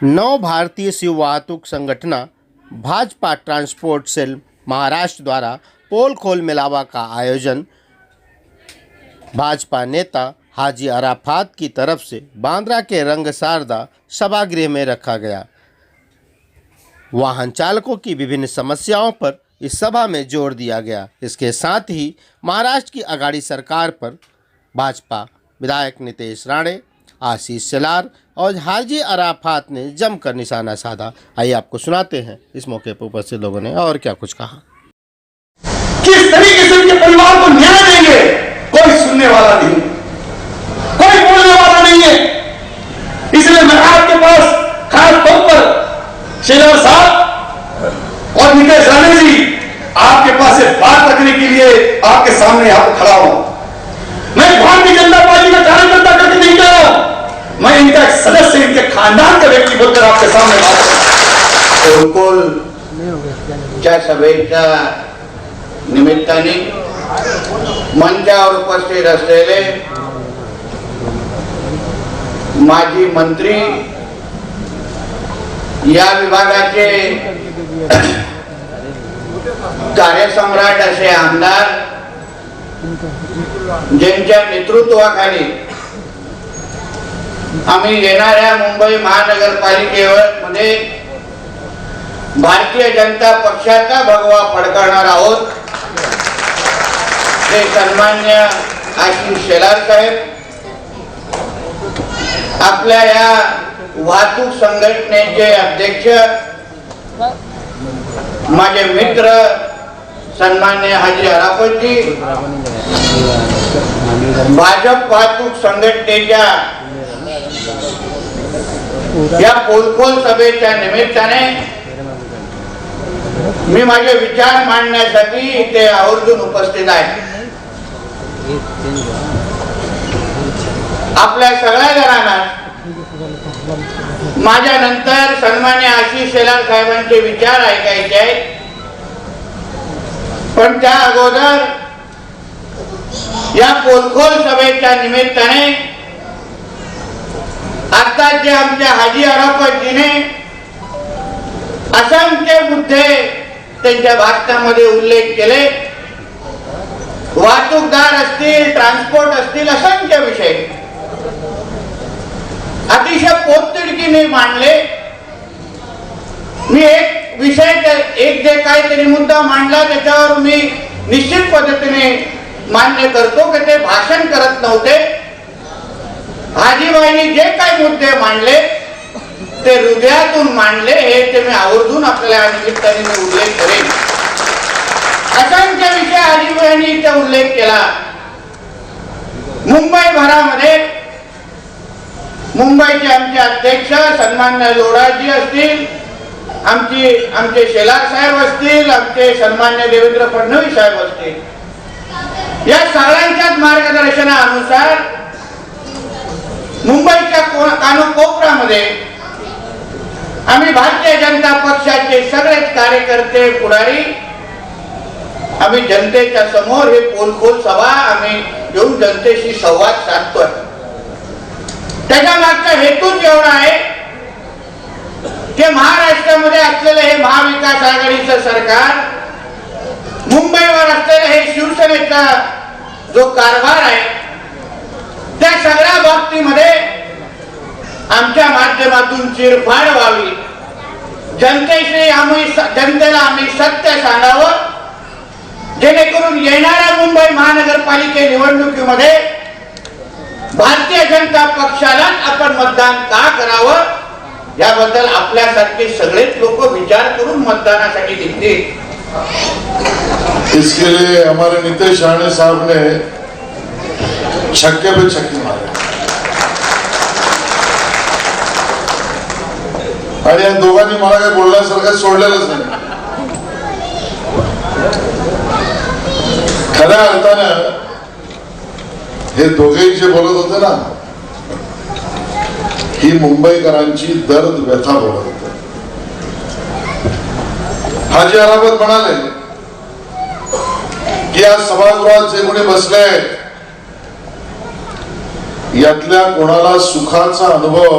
नव भारतीय शिव वाहतूक संगठना भाजपा ट्रांसपोर्ट सेल महाराष्ट्र द्वारा पोल खोल मेलावा का आयोजन भाजपा नेता हाजी अराफात की तरफ से बांद्रा के रंग शारदा सभागृह में रखा गया। वाहन चालकों की विभिन्न समस्याओं पर इस सभा में जोर दिया गया। इसके साथ ही महाराष्ट्र की अगाड़ी सरकार पर भाजपा विधायक नितेश राणे, आशीष शेलार और हाजी अराफात ने जमकर निशाना साधा। आइए आपको सुनाते हैं इस मौके पर उपस्थित लोगों ने और क्या कुछ कहा। किस तरीके से उनके परिवार को न्याय देंगे, कोई सुनने वाला नहीं, कोई बोलने वाला नहीं है। इसलिए मैं आपके पास खास तौर पर शेलार साहब और नितेश राणे जी आपके पास से बात रखने के लिए आपके सामने यहाँ खड़ा हूं। मैं भारतीय जनता पार्टी का कार्यकर्ता करके नहीं कह रहा हूं, मैं इनका एक सदस्य, इनके खानदान का व्यक्ति बोलकर आपके सामने बात कर रहा हूं। बिलकुल सभेच्या निमित्ताने मंचावर उपस्थित असलेले माजी मंत्री, या विभागाचे कार्यसम्राट असे आमदार, ज्यांच्या नेतृत्वाखाली आम्ही येणाऱ्या मुंबई महानगरपालिकेमध्ये भारतीय जनता पक्षाचा भगवा फडकवणार आहोत, ते सन्मान्य आशीष शेलार साहेब, आपल्या या वाहतूक संघटनेचे अध्यक्ष, माझे मित्र सन्मान्य हाजी अराफात जी, भाजप वाहतूक संघटनेच्या या पोलखोल सभेच्या निमित्ताने मी माझे विचार मांडण्यासाठी इथे आवर्जून उपस्थित आहे। आपल्या सगळ्या जणांना माझ्या नंतर सन्मान्य आशीष शेलार साहेबांचे विचार ऐकायचे आहेत, पण त्या अगोदर या पोलखोल सभेच्या निमित्ताने आता जे आमच्या हाजी अराफातजीने असंख्य मुद्दे त्यांच्या भाषणामध्ये उल्लेख केले, वाहतूकदार असतील, ट्रान्सपोर्ट असतील, असंख्य विषय अतिशय पोटतिडकीने मांडले। मी एक विषय, एक जे काहीतरी मुद्दा मांडला त्याच्यावर मी निश्चित पद्धतीने मान्य करतो की ते भाषण करत नव्हते। हाजीबाईंनी जे काही मुद्दे मांडले ते हृदयातून मांडले, हे ते मी आवर्जून आपल्याला निमित्ताने उल्लेख करेन। असंख्य विषय हाजीबाईंनी इथे उल्लेख केला। मुंबई भरामध्ये मुंबईचे आमचे अध्यक्ष सन्मान्य लोढाजी असतील, आमचे शेलार साहेब असतील, आमचे सन्मान्य देवेंद्र फडणवीस साहेब असतील, या सगळ्यांच्याच मार्गदर्शनानुसार मुंबईच्या कानाकोपऱ्यामध्ये आम्ही भारतीय जनता पक्षाचे सगळेच कार्यकर्ते, पुढारी, आम्ही जनतेच्या समोर हे पोलखोल सभा आम्ही येऊन जनतेशी संवाद साधतोय। त्याच्या मागचा हेतूच एवढा आहे की महाराष्ट्रामध्ये असलेले हे महाविकास आघाडीचं सरकार, मुंबईवर असलेले हे शिवसेनेचा जो कारभार आहे, त्या सगळ्या बाबतीमध्ये आमच्या माध्यमातून चिरफाड व्हावी, जनतेला आम्ही सत्य सांगावं, जेणेकरून येणाऱ्या मुंबई महानगरपालिके निवडणुकीमध्ये भारतीय जनता पक्षाला आपण मतदान का करावं, याबद्दल आपल्यासारखे सगळेच लोक विचार करून मतदानासाठी निघतील। इसके लिए हमारे नितेश राणे साहब ने छक्के पे छक्के मारे आणि या दोघांनी मला काही बोलण्यासारखं सोडलेलंच नाही। खऱ्या अर्थानं हे दोघेही जे बोलत होते ना, ही मुंबईकरांची दर्द व्यथा बोलत होते। हाजी अराफात म्हणाले की आज सभागृहात जे कोणी बसले यातल्या कोणाला सुखाचा अनुभव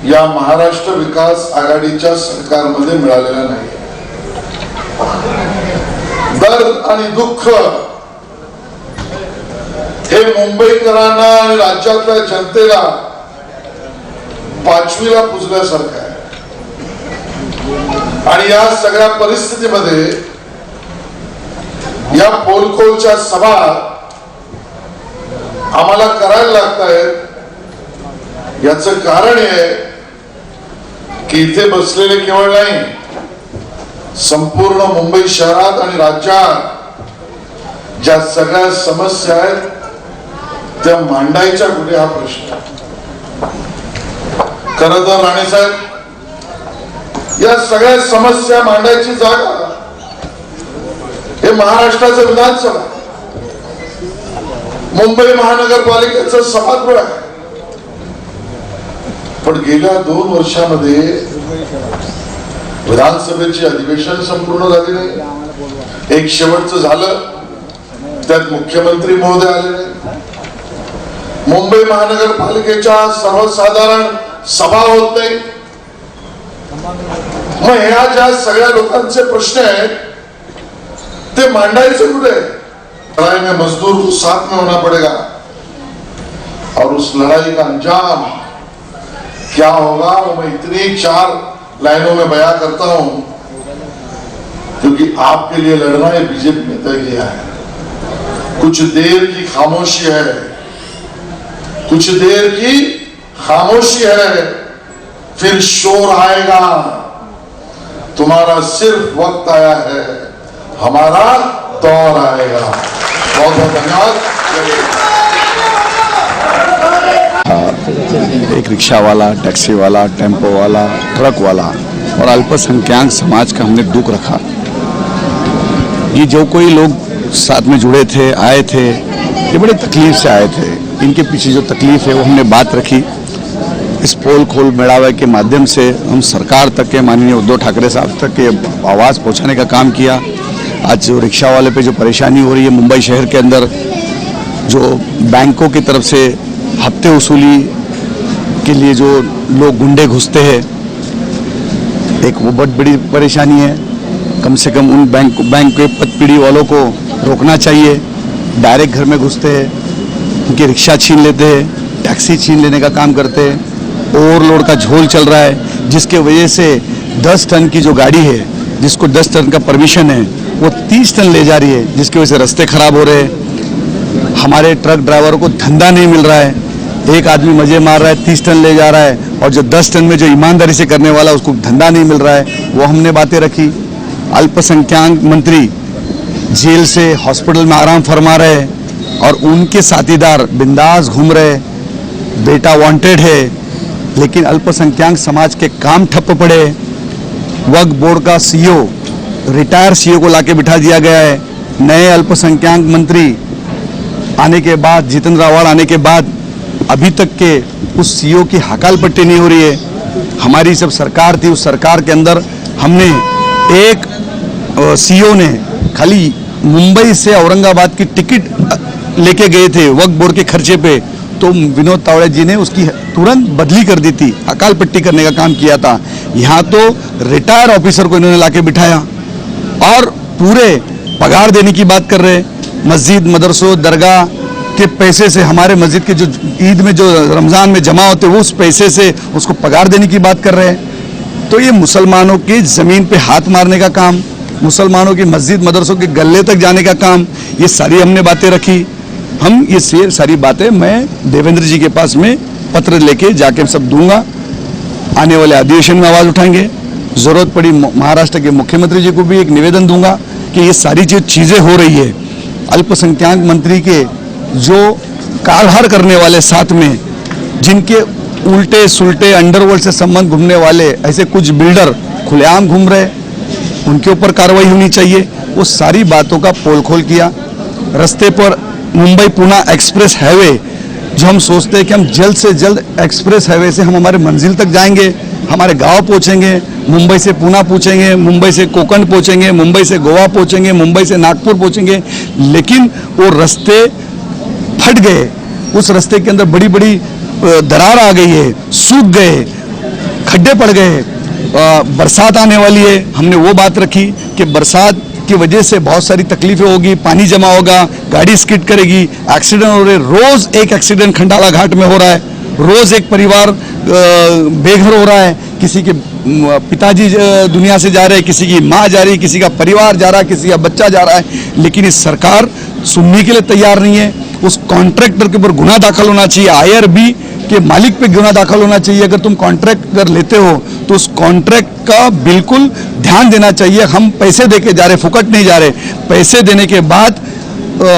या महाराष्ट्र विकास आघाडीच्या सरकारमध्ये मिळालेला नाही. दर्द आणि दुःख हे मुंबईकरांना आणि राज्यातल्या जनतेला पाचवीला पुजल्यासारखं आहे. आणि या सगळ्या परिस्थितीमध्ये या पोलखोलच्या सभा आम्हाला करायला लागत आहेत. याचं कारण आहे की इथे बसलेले केवळ नाही, संपूर्ण मुंबई शहरात आणि राज्यात ज्या सगळ्या समस्या आहेत त्या मांडायच्या कुठे हा प्रश्न. खरं तर राणेसाहेब, या सगळ्या समस्या मांडायची जागा हे महाराष्ट्राचं विधानसभा, मुंबई महानगरपालिकेचं सभागृह आहे. पण गेल्या 2 वर्षामध्ये विधानसभेची अधिवेशन संपूर्ण झाली नाही. एक शेवटचं झालं, त्यात मुख्यमंत्री महोदय आले नाही. मुंबई महानगरपालिकेच्या सर्वसाधारण सभा होत नाही. मग ह्या ज्या सगळ्या लोकांचे प्रश्न आहेत ते मांडायचे कुठे? लड़ाई में मजदूर को साथ में होना पड़ेगा और उस लड़ाई का अंजाम क्या होगा वो मैं इतनी 4 लाइनों में बयां करता हूं क्योंकि आपके लिए लड़ना है बीजेपी ने तय किया है. कुछ देर की खामोशी है, कुछ देर की खामोशी है, फिर शोर आएगा. तुम्हारा सिर्फ वक्त आया है, हमारा दौर आएगा. बहुत बहुत धन्यवाद. एक रिक्शा वाला, टैक्सी वाला, टेम्पो वाला, ट्रक वाला और अल्पसंख्यक समाज का हमने दुख रखा. ये जो कोई लोग साथ में जुड़े थे, आए थे, ये बड़े तकलीफ से आए थे. इनके पीछे जो तकलीफ है वो हमने बात रखी. इस पोल खोल मेड़ावे के माध्यम से हम सरकार तक के माननीय उद्धव ठाकरे साहब तक के आवाज़ पहुंचाने का काम किया. आज जो रिक्शा वाले पे जो परेशानी हो रही है मुंबई शहर के अंदर, जो बैंकों की तरफ से हफ्ते वसूली के लिए जो लोग गुंडे घुसते हैं, एक वो बहुत बड़ी परेशानी है. कम से कम उन बैंक के पदपीढ़ी वालों को रोकना चाहिए. डायरेक्ट घर में घुसते हैं, उनकी रिक्शा छीन लेते हैं, टैक्सी छीन लेने का काम करते हैं. ओवरलोड का झोल चल रहा है जिसके वजह से 10 टन की जो गाड़ी है, जिसको 10 टन का परमिशन है, वो 30 टन ले जा रही है, जिसकी वजह से रास्ते खराब हो रहे हैं. हमारे ट्रक ड्राइवरों को धंधा नहीं मिल रहा है. एक आदमी मजे मार रहा है, 30 टन ले जा रहा है, और जो 10 टन में जो ईमानदारी से करने वाला उसको धंधा नहीं मिल रहा है. वो हमने बातें रखी. अल्पसंख्यक मंत्री जेल से हॉस्पिटल में आराम फरमा रहे हैं और उनके साथीदार बिंदास घूम रहे. बेटा वांटेड है, लेकिन अल्पसंख्यक समाज के काम ठप्प पड़े. वक्फ बोर्ड का सीईओ, रिटायर सीईओ को लाके बिठा दिया गया है. नए अल्पसंख्यक मंत्री आने के बाद, जितेंद्र आव्हाड आने के बाद अभी तक के उस सीईओ की हकाल पट्टी नहीं हो रही है. हमारी जब सरकार थी, उस सरकार के अंदर हमने एक सीईओ ने खाली मुंबई से औरंगाबाद की टिकट लेके गए थे वक्फ बोर्ड के खर्चे पे, तो विनोद तावड़े जी ने उसकी तुरंत बदली कर दी थी, अकाल पट्टी करने का काम किया था. यहाँ तो रिटायर ऑफिसर को इन्होंने लाके बिठाया और पूरे पगार देने की बात कर रहे. मस्जिद, मदरसों, दरगाह के पैसे से, हमारे मस्जिद के जो ईद में जो रमज़ान में जमा होते हैं, उस पैसे से उसको पगार देने की बात कर रहे हैं. तो ये मुसलमानों की ज़मीन पे हाथ मारने का काम, मुसलमानों की मस्जिद मदरसों के गले तक जाने का काम, ये सारी हमने बातें रखी. हम ये सारी बातें मैं देवेंद्र जी के पास में पत्र लेके जाके सब दूंगा. आने वाले अधिवेशन में आवाज़ उठाएंगे. ज़रूरत पड़ी महाराष्ट्र के मुख्यमंत्री जी को भी एक निवेदन दूंगा कि ये सारी जो चीज़ें हो रही है, अल्पसंख्यक मंत्री के जो कारभार करने वाले साथ में, जिनके उल्टे सुलटे अंडरवर्ल्ड से संबंध घूमने वाले ऐसे कुछ बिल्डर खुलेआम घूम रहे, उनके ऊपर कार्रवाई होनी चाहिए. वो सारी बातों का पोल खोल किया. रास्ते पर मुंबई पुणे एक्सप्रेस हाईवे, जो हम सोचते हैं कि हम जल्द से जल्द एक्सप्रेस हाईवे से हम हमारे मंजिल तक जाएंगे, हमारे गांव पहुंचेंगे, मुंबई से पुणे पहुंचेंगे, मुंबई से कोकण पहुंचेंगे, मुंबई से गोवा पहुंचेंगे, मुंबई से नागपुर पहुंचेंगे. लेकिन वो रास्ते फट गए. उस रास्ते के अंदर बड़ी बड़ी दरार आ गई है, सूख गए. खड्डे पड़ गए, बरसात आने वाली है, हमने वो बात रखी कि बरसात की वजह से बहुत सारी तकलीफें होगी, पानी जमा होगा, गाड़ी स्किड करेगी, एक्सीडेंट हो रहे, रोज एक एक्सीडेंट खंडाला घाट में हो रहा है, रोज एक परिवार बेघर हो रहा है, किसी के पिताजी दुनिया से जा रहे हैं, किसी की माँ जा रही है, किसी का परिवार जा रहा है, किसी का बच्चा जा रहा है, लेकिन इस सरकार सुनने के लिए तैयार नहीं है। उस कॉन्ट्रैक्टर के ऊपर गुना दाखिल होना चाहिए, IRB के मालिक पे गुना दाखिल होना चाहिए। अगर तुम कॉन्ट्रैक्ट अगर लेते हो तो उस कॉन्ट्रैक्ट का बिल्कुल ध्यान देना चाहिए। हम पैसे देके जा रहे, फुकट नहीं जा रहे। पैसे देने के बाद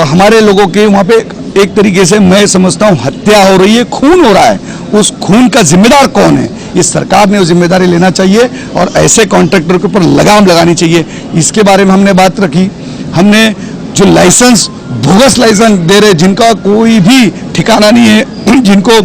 हमारे लोगों के वहाँ पे एक तरीके से मैं समझता हूँ हत्या हो रही है, खून हो रहा है। उस खून का जिम्मेदार कौन है? इस सरकार ने वो जिम्मेदारी लेना चाहिए और ऐसे कॉन्ट्रैक्टर के ऊपर लगाम लगानी चाहिए। इसके बारे में हमने बात रखी। हमने जो लाइसेंस, बोगस लाइसेंस दे रहे, जिनका कोई भी ठिकाना नहीं है, जिनको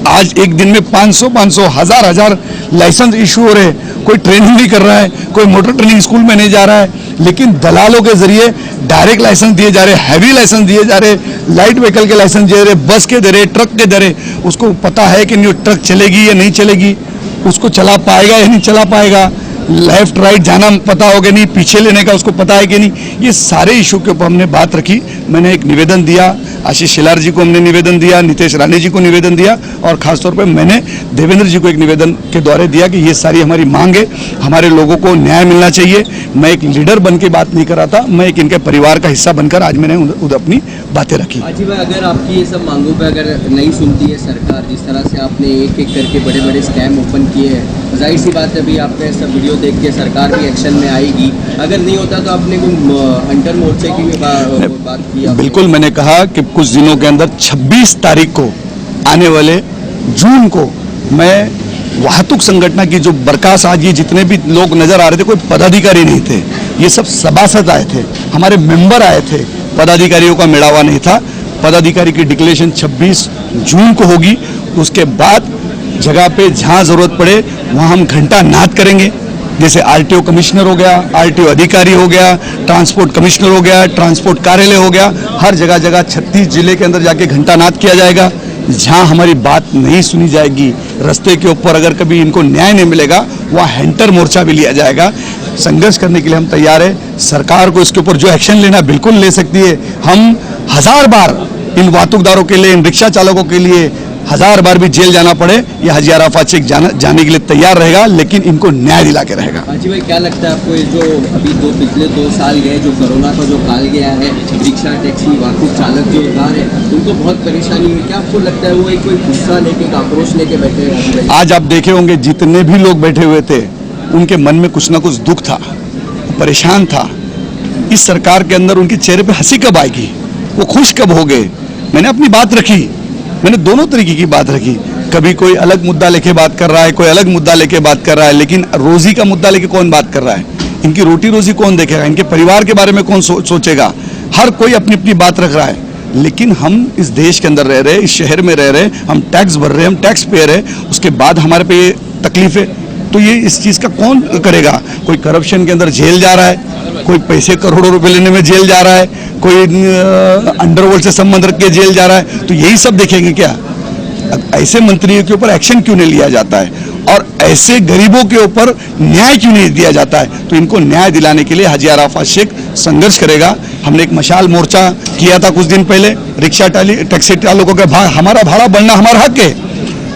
आज एक दिन में 500 हजार लाइसेंस इशू हो रहे, कोई ट्रेनिंग नहीं कर रहा है, कोई मोटर ट्रेनिंग स्कूल में नहीं जा रहा है, लेकिन दलालों के जरिए डायरेक्ट लाइसेंस दिए जा रहे, हैवी लाइसेंस दिए जा रहे, लाइट व्हीकल के लाइसेंस दे रहे, बस के दे रहे, ट्रक के दे रहे। उसको पता है कि नहीं ट्रक चलेगी या नहीं चलेगी, उसको चला पाएगा या नहीं चला पाएगा, लेफ्ट राइट जाना पता होगा नहीं, पीछे लेने का उसको पता है कि नहीं। ये सारे इशू के ऊपर हमने बात रखी। मैंने एक निवेदन दिया, आशीष शेलार जी को हमने निवेदन दिया, नितेश राणे जी को निवेदन दिया और खासतौर पर मैंने देवेंद्र जी को एक निवेदन के द्वारा दिया कि ये सारी हमारी मांग है, हमारे लोगों को न्याय मिलना चाहिए। मैं एक लीडर बन के बात नहीं कर रहा था, मैं एक इनके परिवार का हिस्सा बनकर आज मैंने उधर अपनी बातें रखी। हाजी भाई, अगर आपकी ये सब मांगों पे अगर नहीं सुनती है सरकार, जिस तरह से आपने एक एक करके बड़े बड़े स्कैम ओपन किए हैं, जाहिर सी बात है अभी आपने सब वीडियो देख के सरकार भी एक्शन में आएगी। अगर नहीं होता तो आपने अंतर मोर्चे की भी बात की। बिल्कुल, मैंने कहा कि कुछ दिनों के अंदर 26 तारीख को आने वाले जून को मैं वाहतुक संगठन की जो बरखास्त, आज ये जितने भी लोग नजर आ रहे थे, कोई पदाधिकारी नहीं थे, ये सब सभासद आए थे, हमारे मेंबर आए थे, पदाधिकारियों का मेड़ावा नहीं था। पदाधिकारी की डिक्लेरेशन 26 जून को होगी। उसके बाद जगह पे जहां जरूरत पड़े वहां हम घंटा नाद करेंगे। जैसे RTO कमिश्नर हो गया, RTO अधिकारी हो गया, ट्रांसपोर्ट कमिश्नर हो गया, ट्रांसपोर्ट कार्यालय हो गया, हर जगह जगह 36 जिले के अंदर जाके घंटा नाद किया जाएगा। जहां हमारी बात नहीं सुनी जाएगी, रास्ते के ऊपर अगर कभी इनको न्याय नहीं मिलेगा, वहाँ हैंटर मोर्चा भी लिया जाएगा। संघर्ष करने के लिए हम तैयार है। सरकार को इसके ऊपर जो एक्शन लेना बिल्कुल ले सकती है। हम 1000 बार इन वाहतुकदारों के लिए, इन रिक्शा चालकों के लिए 1000 बार भी जेल जाना पड़े, ये हाजी अराफात शेख जाने के लिए तैयार रहेगा, लेकिन इनको न्याय दिला के रहेगा। हाजी भाई, क्या लगता है आपको ये जो अभी पिछले 2 साल गए, जो कोरोना का जो काल गया है, रिक्शा, टैक्सी, वाहतुक चालक जो उतार है, उनको बहुत परेशानी हुई, क्या आपको लगता है वो एक कोई गुस्सा लेके, आक्रोश लेके बैठे हैं? आज आप देखे होंगे जितने भी लोग बैठे हुए थे, उनके मन में कुछ ना कुछ दुख था, परेशान था। इस सरकार के अंदर उनके चेहरे पे हंसी कब आएगी, वो खुश कब हो गए? मैंने अपनी बात रखी, मैंने दोनों तरीके की बात रखी। कभी कोई अलग मुद्दा लेके बात कर रहा है, कोई अलग मुद्दा लेके बात कर रहा है, लेकिन रोजी का मुद्दा लेके कौन बात कर रहा है? इनकी रोटी रोजी कौन देखेगा? इनके परिवार के बारे में कौन सोचेगा? हर कोई अपनी अपनी बात रख रहा है, लेकिन हम इस देश के अंदर रह रहे, इस शहर में रह रहे, हम टैक्स भर रहे, हम टैक्स पेयर है, उसके बाद हमारे पे ये तकलीफ है, तो ये इस चीज़ का कौन करेगा? कोई करप्शन के अंदर जेल जा रहा है, कोई पैसे करोड़ों रुपए लेने में जेल जा रहा है, कोई अंडरवर्ल्ड से संबंध रख के जेल जा रहा है, तो यही सब देखेंगे क्या? ऐसे मंत्रियों के ऊपर एक्शन क्यों नहीं लिया जाता है और ऐसे गरीबों के ऊपर न्याय क्यों नहीं दिया जाता है? तो इनको न्याय दिलाने के लिए हाजी अराफात शेख संघर्ष करेगा। हमने एक मशाल मोर्चा किया था कुछ दिन पहले, रिक्शा टैक्सी चालकों का हमारा भाड़ा बढ़ना हमारा हक है।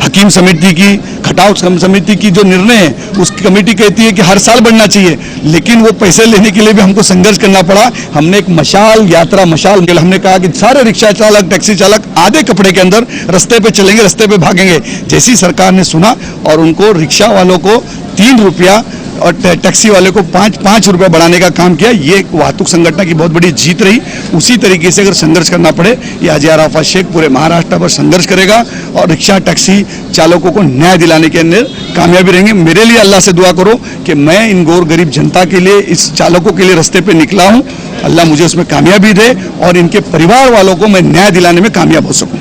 हकीम समिति की, खटाव समिति की जो निर्णय है, उसकी कमेटी कहती है कि हर साल बढ़ना चाहिए, लेकिन वो पैसे लेने के लिए भी हमको संघर्ष करना पड़ा। हमने एक मशाल यात्रा, हमने कहा कि सारे रिक्शा चालक, टैक्सी चालक आधे कपड़े के अंदर रास्ते पे चलेंगे, रास्ते पे भागेंगे। जैसी सरकार ने सुना और उनको रिक्शा वालों को 3 रुपया और टैक्सी वाले को 5 रुपये बढ़ाने का काम किया, ये वाहतुक संगठन की बहुत बड़ी जीत रही। उसी तरीके से अगर संघर्ष करना पड़े, ये हाजी अराफात शेख पूरे महाराष्ट्र पर संघर्ष करेगा और रिक्शा टैक्सी चालकों को न्याय दिलाने के अंदर कामयाबी रहेंगे। मेरे लिए अल्लाह से दुआ करो कि मैं इन गौर गरीब जनता के लिए, इस चालकों के लिए रास्ते पे निकला हूँ, अल्लाह मुझे उसमें कामयाबी दे और इनके परिवार वालों को मैं न्याय दिलाने में कामयाब हो सकूँ।